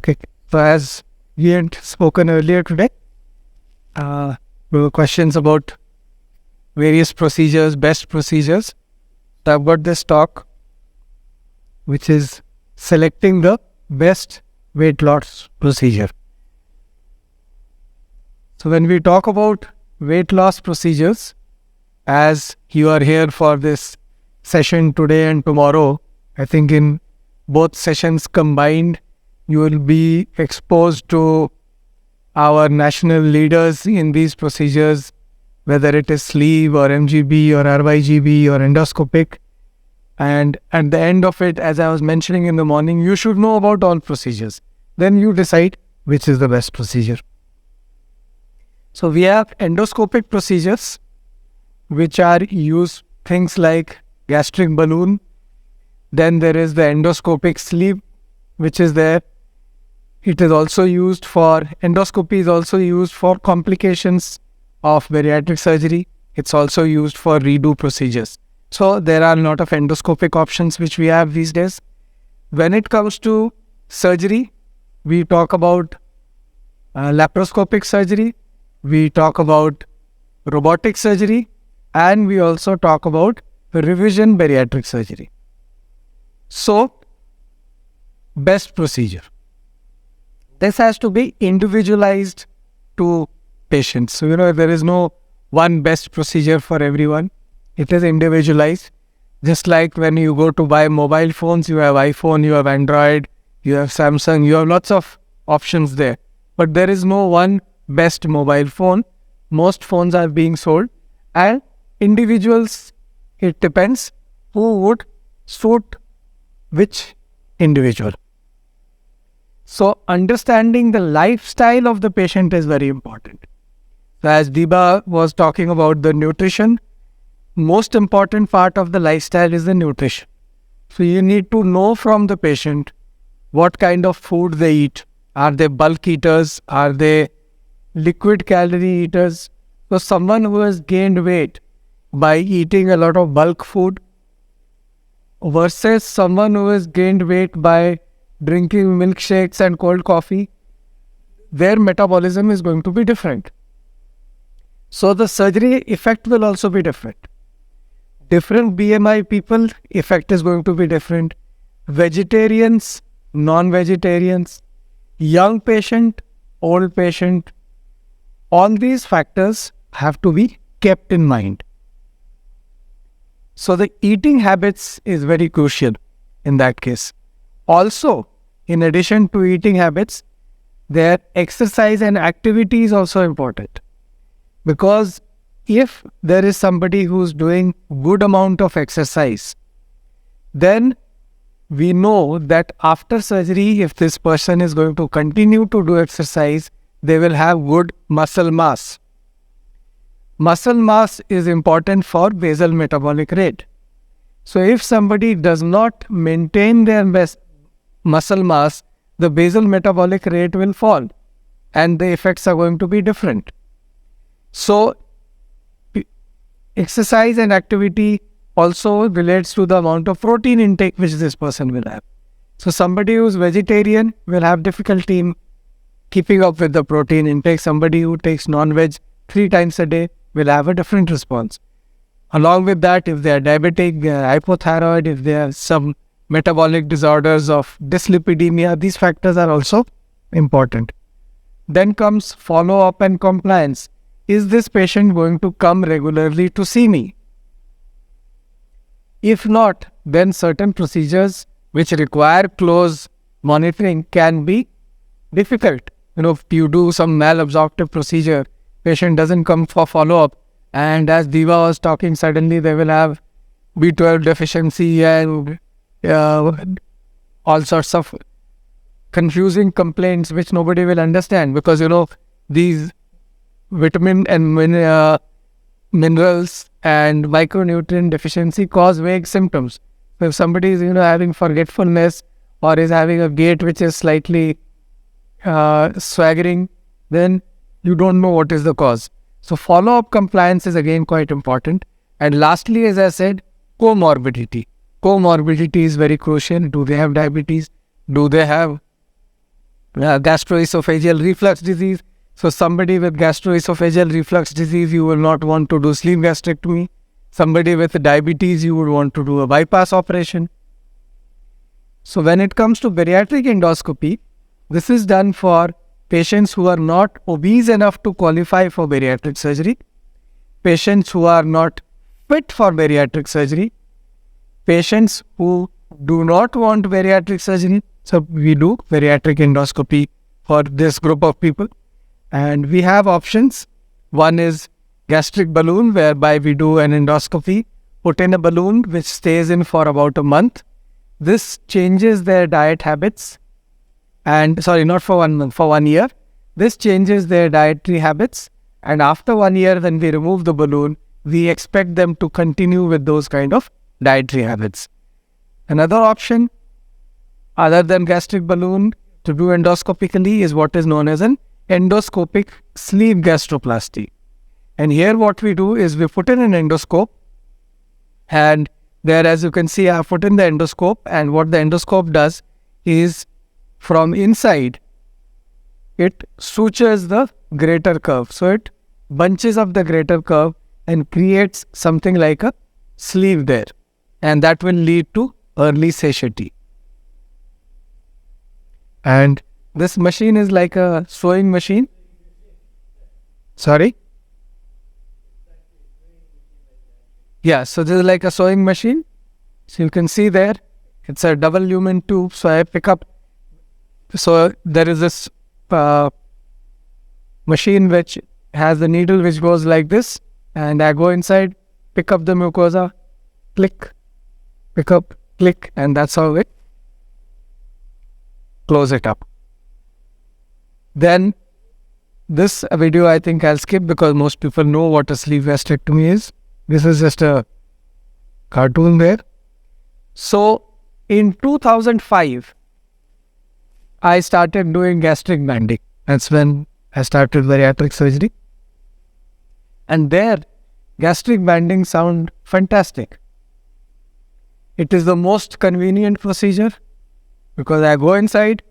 Okay. So as we had spoken earlier today, there were questions about various procedures, best procedures. So I've got this talk, which is selecting the best weight loss procedure. So when we talk about weight loss procedures, as you are here for this session today and tomorrow, I think in both sessions combined, you will be exposed to our national leaders in these procedures, whether it is sleeve or MGB or RYGB or endoscopic. And at the end of it, as I was mentioning in the morning, you should know about all procedures. Then you decide which is the best procedure. So we have endoscopic procedures, which are used things like gastric balloon. Then there is the endoscopic sleeve, which is there. It is also used for, endoscopy is also used for complications of bariatric surgery. It's also used for redo procedures. So there are a lot of endoscopic options which we have these days. When it comes to surgery, we talk about laparoscopic surgery, we talk about robotic surgery, and we also talk about revision bariatric surgery. So, best procedure. This has to be individualized to patients. So, there is no one best procedure for everyone. It is individualized. Just like when you go to buy mobile phones, you have iPhone, you have Android, you have Samsung, you have lots of options there. But there is no one best mobile phone. Most phones are being sold. And individuals, it depends who would suit which individual. So understanding the lifestyle of the patient is very important. So as Diba was talking about the nutrition, most important part of the lifestyle is the nutrition. So you need to know from the patient what kind of food they eat. Are they bulk eaters? Are they liquid calorie eaters? So someone who has gained weight by eating a lot of bulk food versus someone who has gained weight by drinking milkshakes and cold coffee, their metabolism is going to be different. So the surgery effect will also be different. Different BMI people, effect is going to be different. Vegetarians, non-vegetarians, young patient, old patient, all these factors have to be kept in mind. So the eating habits is very crucial in that case. Also, in addition to eating habits, their exercise and activity is also important. Because if there is somebody who's doing good amount of exercise, then we know that after surgery, if this person is going to continue to do exercise, they will have good muscle mass. Muscle mass is important for basal metabolic rate. So if somebody does not maintain their best muscle mass, the basal metabolic rate will fall and the effects are going to be different. So exercise and activity also relates to the amount of protein intake which this person will have. So somebody who is vegetarian will have difficulty in keeping up with the protein intake. Somebody who takes non-veg 3 times a day will have a different response. Along with that, if they are diabetic, they are hypothyroid, if they have some metabolic disorders of dyslipidemia, these factors are also important. Then comes follow-up and compliance. Is this patient going to come regularly to see me? If not, then certain procedures which require close monitoring can be difficult. If you do some malabsorptive procedure, patient doesn't come for follow-up, and as Diva was talking, suddenly they will have B12 deficiency and all sorts of confusing complaints which nobody will understand, because these vitamin and minerals and micronutrient deficiency cause vague symptoms. So if somebody is having forgetfulness or is having a gait which is slightly swaggering, then you don't know what is the cause. So follow-up compliance is again quite important. And lastly, as I said, comorbidity. Comorbidity is very crucial. Do they have diabetes? Do they have gastroesophageal reflux disease. So somebody with gastroesophageal reflux disease, you will not want to do sleeve gastrectomy. Somebody with diabetes, you would want to do a bypass operation. So when it comes to bariatric endoscopy, this is done for patients who are not obese enough to qualify for bariatric surgery, patients who are not fit for bariatric surgery, patients who do not want bariatric surgery. So we do bariatric endoscopy for this group of people. And we have options. One is gastric balloon, whereby we do an endoscopy, put in a balloon which stays in for about a month. This changes their diet habits. And sorry, not for 1 month, for 1 year. This changes their dietary habits. And after 1 year, when we remove the balloon, we expect them to continue with those kind of dietary habits. Another option, other than gastric balloon, to do endoscopically is what is known as an endoscopic sleeve gastroplasty. And here what we do is we put in an endoscope, and there, as you can see, I have put in the endoscope, and what the endoscope does is from inside, it sutures the greater curve. So it bunches up the greater curve and creates something like a sleeve there, and that will lead to early satiety. And this machine is like a sewing machine. Sorry? Yeah, so this is like a sewing machine. So you can see there, it's a double lumen tube. So I pick up, so there is this machine which has the needle which goes like this, and I go inside, pick up the mucosa, click, pick up, click, and that's how it close it up. Then this video I think I'll skip because most people know what a sleeve gastrectomy is. This is just a cartoon there. So in 2005, I started doing gastric banding. That's when I started bariatric surgery. And there, gastric banding sound fantastic. It is the most convenient procedure because I go inside,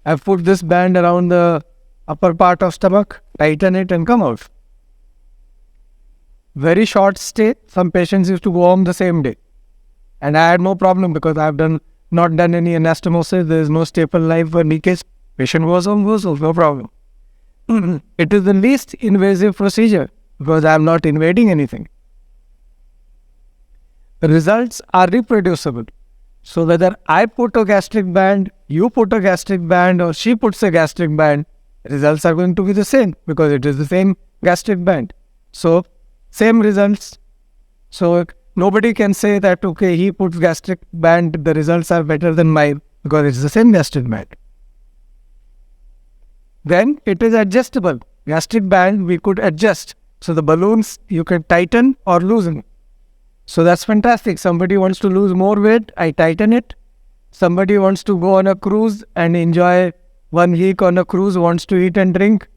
I put this band around the upper part of stomach, tighten it and come out. Very short stay. Some patients used to go home the same day. And I had no problem because I've not done any anastomosis. There is no staple knife or leakage. Patient goes home, no problem. It is the least invasive procedure because I am not invading anything. The results are reproducible. So whether I put a gastric band, you put a gastric band, or she puts a gastric band, results are going to be the same because it is the same gastric band. So same results. So nobody can say that, okay, he puts gastric band, the results are better than mine because it's the same gastric band. Then it is adjustable. Gastric band we could adjust. So the balloons you can tighten or loosen. So that's fantastic. Somebody wants to lose more weight, I tighten it. Somebody wants to go on a cruise and enjoy 1 week on a cruise, wants to eat and drink,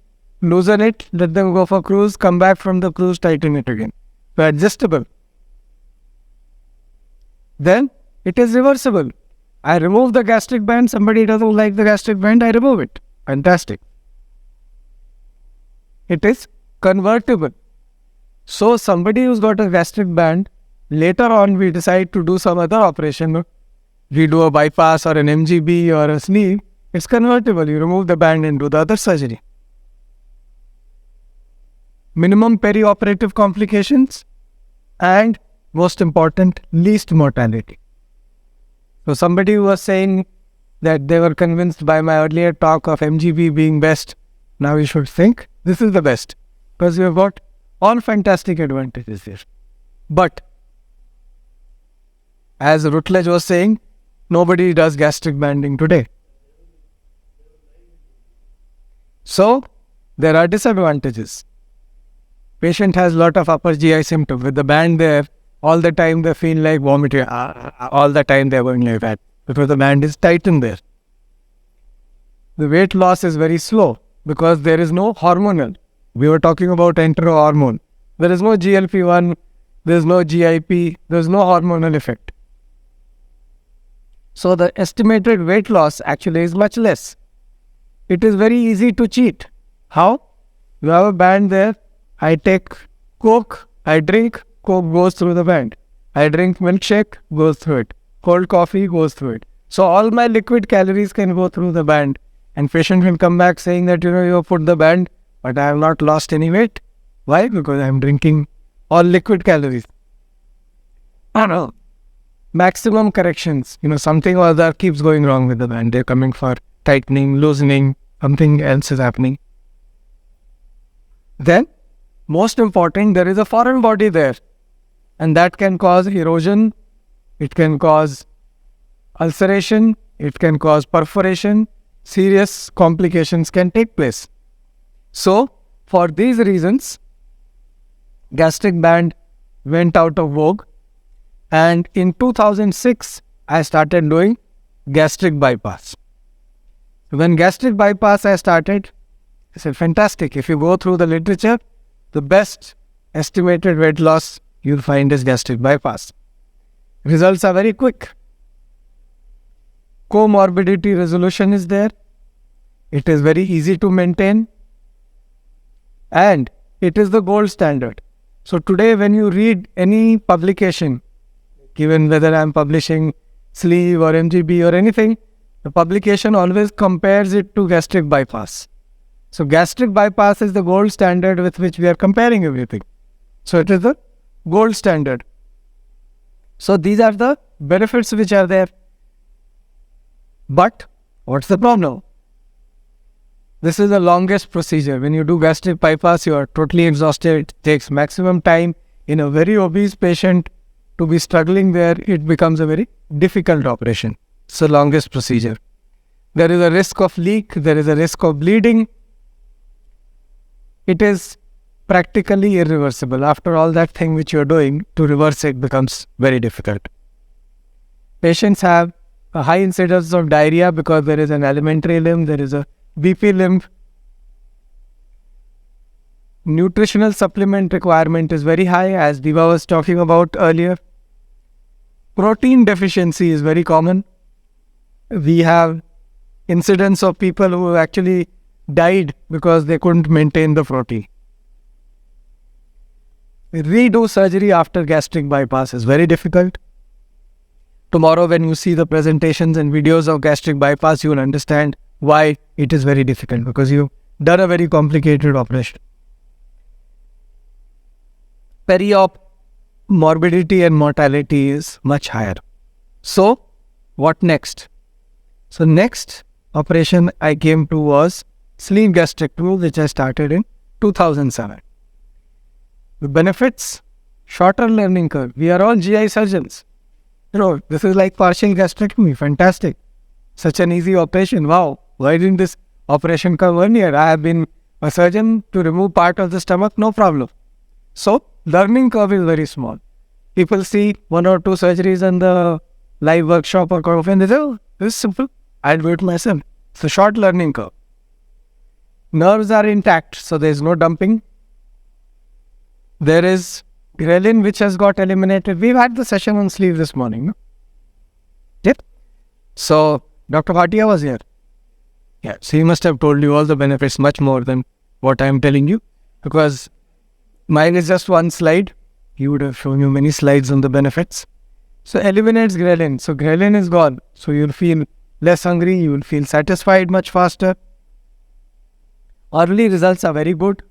loosen it, let them go for cruise, come back from the cruise, tighten it again. So adjustable. Then it is reversible. I remove the gastric band, somebody doesn't like the gastric band, I remove it. Fantastic. It is convertible. So somebody who's got a gastric band, later on we decide to do some other operation. We do a bypass or an MGB or a sleeve. It's convertible. You remove the band and do the other surgery. Minimum perioperative complications and most important, least mortality. So somebody who was saying that they were convinced by my earlier talk of MGB being best, now you should think this is the best because we have got all fantastic advantages here. But as Rutledge was saying, nobody does gastric banding today. So there are disadvantages. Patient has lot of upper GI symptoms. With the band there, all the time they feel like vomiting. All the time they are going like that because the band is tightened there. The weight loss is very slow because there is no hormonal. We were talking about enterohormone. There is no GLP-1, there is no GIP, there is no hormonal effect. So the estimated weight loss actually is much less. it is very easy to cheat. How? You have a band there. I take Coke, I drink, Coke goes through the band. I drink milkshake, goes through it. Cold coffee goes through it. So all my liquid calories can go through the band. And patient will come back saying that, you have put the band, but I have not lost any weight. Why? Because I am drinking all liquid calories. I don't know. Maximum corrections. Something or other keeps going wrong with the band. They're coming for tightening, loosening, something else is happening. Then, most important, there is a foreign body there. And that can cause erosion, it can cause ulceration, it can cause perforation, serious complications can take place. So, for these reasons, gastric band went out of vogue. And in 2006, I started doing gastric bypass. When gastric bypass I started, I said, fantastic. If you go through the literature, the best estimated weight loss you'll find is gastric bypass. Results are very quick. Comorbidity resolution is there. It is very easy to maintain. And it is the gold standard. So today when you read any publication, given whether I am publishing Sleeve or MGB or anything, the publication always compares it to gastric bypass. So gastric bypass is the gold standard with which we are comparing everything. So it is the gold standard. So these are the benefits which are there. But what's the problem? This is the longest procedure. When you do gastric bypass, you are totally exhausted. It takes maximum time. In a very obese patient, to be struggling there, it becomes a very difficult operation. It's the longest procedure. There is a risk of leak. There is a risk of bleeding. It is practically irreversible. After all that thing which you are doing, to reverse it becomes very difficult. Patients have a high incidence of diarrhea because there is an alimentary limb, there is a BP limb. Nutritional supplement requirement is very high, as Diva was talking about earlier. Protein deficiency is very common. We have incidents of people who actually died because they couldn't maintain the protein. Redo surgery after gastric bypass is very difficult. Tomorrow when you see the presentations and videos of gastric bypass, you will understand why it is very difficult, because you've done a very complicated operation. Peri-op morbidity and mortality is much higher. So, what next? So, next operation I came to was sleeve gastrectomy, which I started in 2007. The benefits, shorter learning curve. We are all GI surgeons. This is like partial gastrectomy. Fantastic. Such an easy operation. Wow. Why didn't this operation come earlier? I have been a surgeon to remove part of the stomach. No problem. So, learning curve is very small. People see 1 or 2 surgeries in the live workshop or conference. They say, oh, this is simple. I'll do it myself. It's a short learning curve. Nerves are intact, so there is no dumping. There is ghrelin which has got eliminated. We've had the session on sleeve this morning. No? Yep. So, Dr. Bhatia was here. Yeah, so he must have told you all the benefits much more than what I am telling you, because mine is just one slide. He would have shown you many slides on the benefits. So, eliminates ghrelin. So, ghrelin is gone. So, you'll feel less hungry. You will feel satisfied much faster. Early results are very good.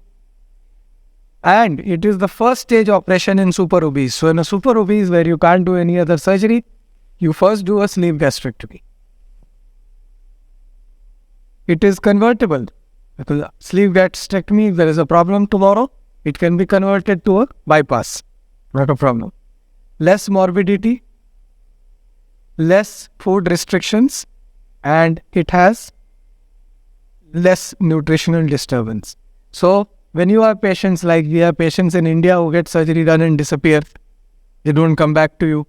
And it is the first stage operation in super obese. So, in a super obese where you can't do any other surgery, you first do a sleeve gastrectomy. It is convertible. Because sleeve gastrectomy, if there is a problem tomorrow, it can be converted to a bypass. Not a problem. Less morbidity, less food restrictions, and it has less nutritional disturbance. So, when you have patients, like we have patients in India who get surgery done and disappear, they don't come back to you.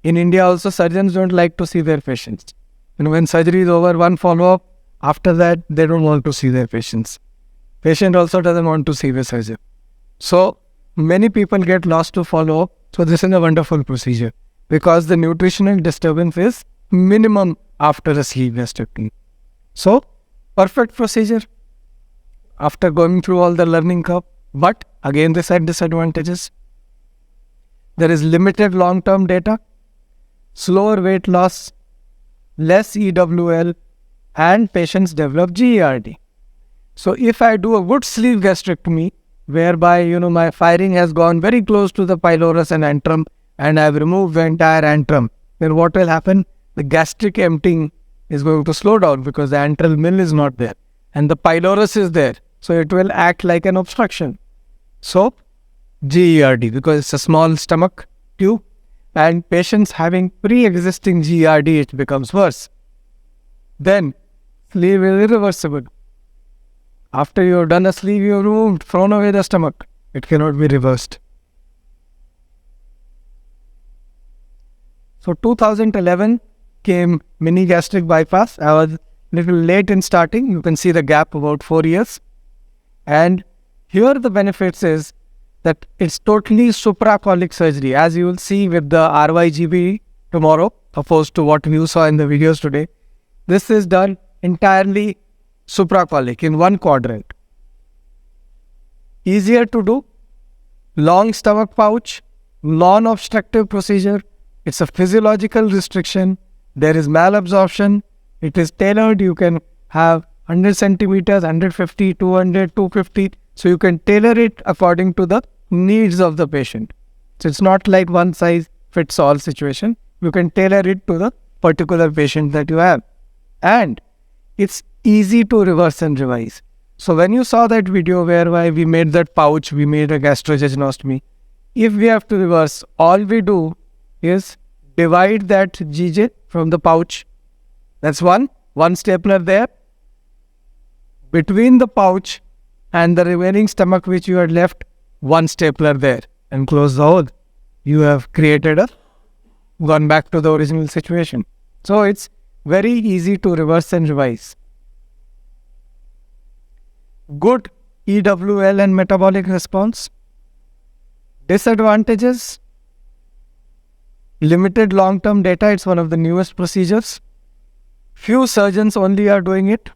In India also, surgeons don't like to see their patients. When surgery is over, one follow-up, after that, they don't want to see their patients. Patient also doesn't want to see the surgeon. So, many people get lost to follow-up. So, this is a wonderful procedure because the nutritional disturbance is minimum after a sleeve gastrectomy. So, Perfect procedure after going through all the learning curve. But again, this had disadvantages. There is limited long-term data, slower weight loss, less EWL, and patients develop GERD. So if I do a good sleeve gastrectomy, whereby, my firing has gone very close to the pylorus and antrum, and I've removed the entire antrum, then what will happen? The gastric emptying is going to slow down because the antral mill is not there and the pylorus is there. So it will act like an obstruction. So GERD, because it's a small stomach tube, and patients having pre-existing GERD, it becomes worse. Then sleeve is irreversible. After you have done a sleeve, you have removed, thrown away the stomach. It cannot be reversed. So 2011 came mini gastric bypass. I was a little late in starting. You can see the gap, about 4 years. And here the benefits is that it's totally supracolic surgery, as you will see with the RYGB tomorrow, opposed to what you saw in the videos today. This is done entirely supracolic in one quadrant. Easier to do, long stomach pouch, non-obstructive procedure. It's a physiological restriction. There is malabsorption. It is tailored. You can have 100 centimeters, 150, 200, 250. So you can tailor it according to the needs of the patient. So it's not like one size fits all situation. You can tailor it to the particular patient that you have. And it's easy to reverse and revise. So when you saw that video whereby we made that pouch, we made a gastrojejunostomy, if we have to reverse, all we do is divide that GJ from the pouch. That's one stapler there. Between the pouch and the remaining stomach which you had left, one stapler there, and close the hole. You have gone back to the original situation. So it's very easy to reverse and revise. Good EWL and metabolic response. Disadvantages: limited long-term data. It's one of the newest procedures. Few surgeons only are doing it.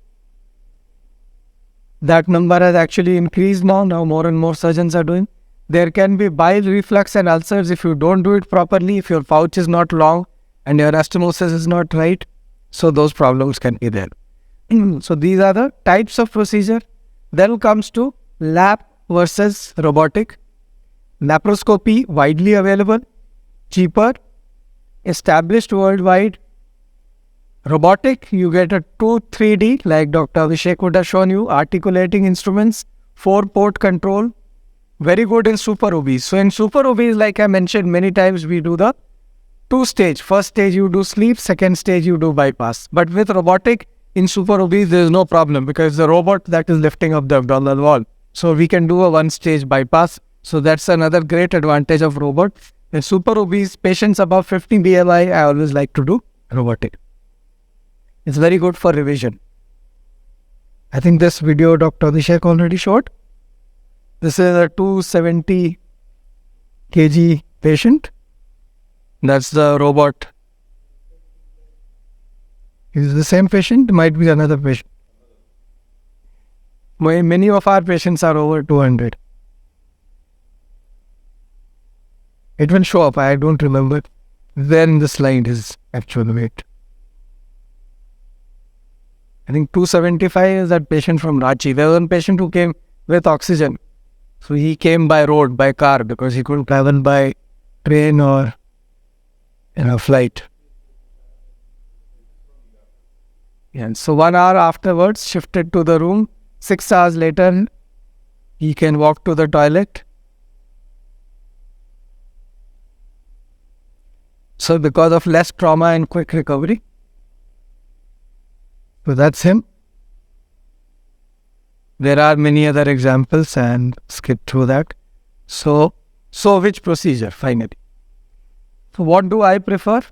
That number has actually increased now. Now more and more surgeons are doing. There can be bile reflux and ulcers if you don't do it properly, if your pouch is not long and your anastomosis is not right. So those problems can be there. So these are the types of procedure. Then comes to lap versus robotic. Laparoscopy, widely available, cheaper, established worldwide. Robotic, you get a 2-3D, like Dr. Abhishek would have shown you, articulating instruments, 4-port control, very good in super obese. So in super obese, like I mentioned many times, we do the 2-stage. First stage you do sleep, second stage you do bypass. But with robotic, in super obese, there is no problem because the robot that is lifting up the abdominal wall. So we can do a 1-stage bypass. So that's another great advantage of robot. In super obese patients above 50 BMI, I always like to do robotic. It's very good for revision. I think this video Dr. Abhishek already showed. This is a 270 kg patient. That's the robot. Is it the same patient? It might be another patient. Many of our patients are over 200. It will show up. I don't remember. There in the slide is actual weight. I think 275 is that patient from Ranchi. There was one patient who came with oxygen. So he came by road, by car, because he couldn't travel by train or flight. And so 1 hour afterwards, shifted to the room. 6 hours later, he can walk to the toilet. So because of less trauma and quick recovery. So that's him. There are many other examples and skip through that. So which procedure finally? So what do I prefer?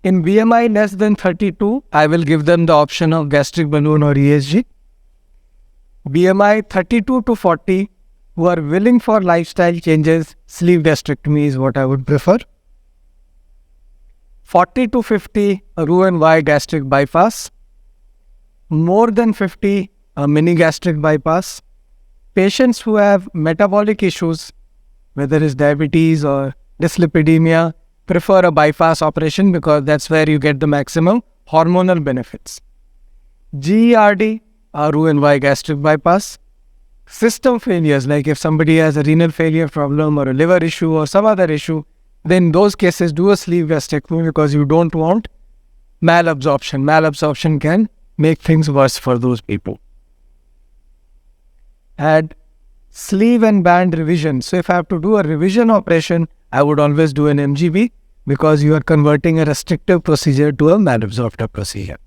In BMI less than 32, I will give them the option of gastric balloon or ESG. BMI 32 to 40, who are willing for lifestyle changes, sleeve gastrectomy is what I would prefer. 40 to 50, a Roux and Y gastric bypass. more than 50, a mini gastric bypass. Patients who have metabolic issues, whether it's diabetes or dyslipidemia, prefer a bypass operation because that's where you get the maximum hormonal benefits. GERD, Roux-en-Y gastric bypass. System failures, like if somebody has a renal failure problem or a liver issue or some other issue, then in those cases do a sleeve gastrectomy because you don't want malabsorption. Malabsorption can make things worse for those people. And sleeve and band revision. So if I have to do a revision operation, I would always do an MGB because you are converting a restrictive procedure to a malabsorptive procedure.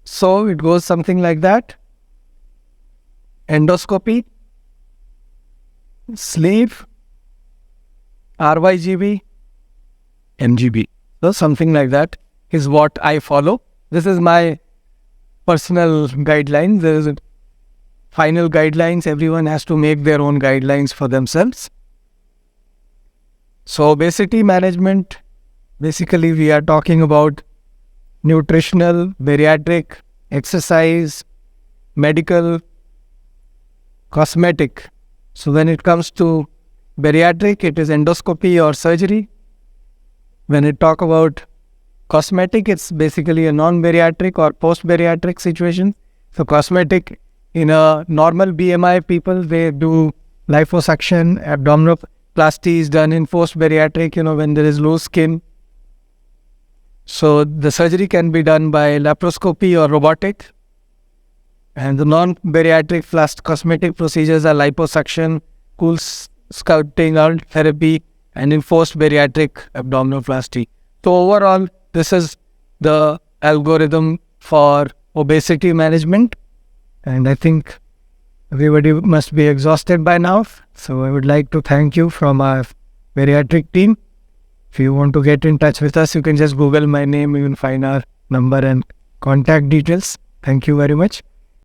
So it goes something like that. Endoscopy, sleeve, RYGB, MGB. So something like that is what I follow. This is my personal guidelines. There is final guidelines. Everyone has to make their own guidelines for themselves. So obesity management, basically we are talking about nutritional, bariatric, exercise, medical, cosmetic. So when it comes to bariatric, it is endoscopy or surgery. When I talk about cosmetic, it's basically a non-bariatric or post-bariatric situation. So cosmetic, in a normal BMI people, they do liposuction, abdominoplasty is done in post-bariatric, when there is loose skin. So the surgery can be done by laparoscopy or robotic. And the non-bariatric cosmetic procedures are liposuction, cool scouting out therapy, and in post-bariatric abdominoplasty. So overall, this is the algorithm for obesity management. And I think everybody must be exhausted by now. So I would like to thank you from our bariatric team. If you want to get in touch with us, you can just Google my name. You will find our number and contact details. Thank you very much.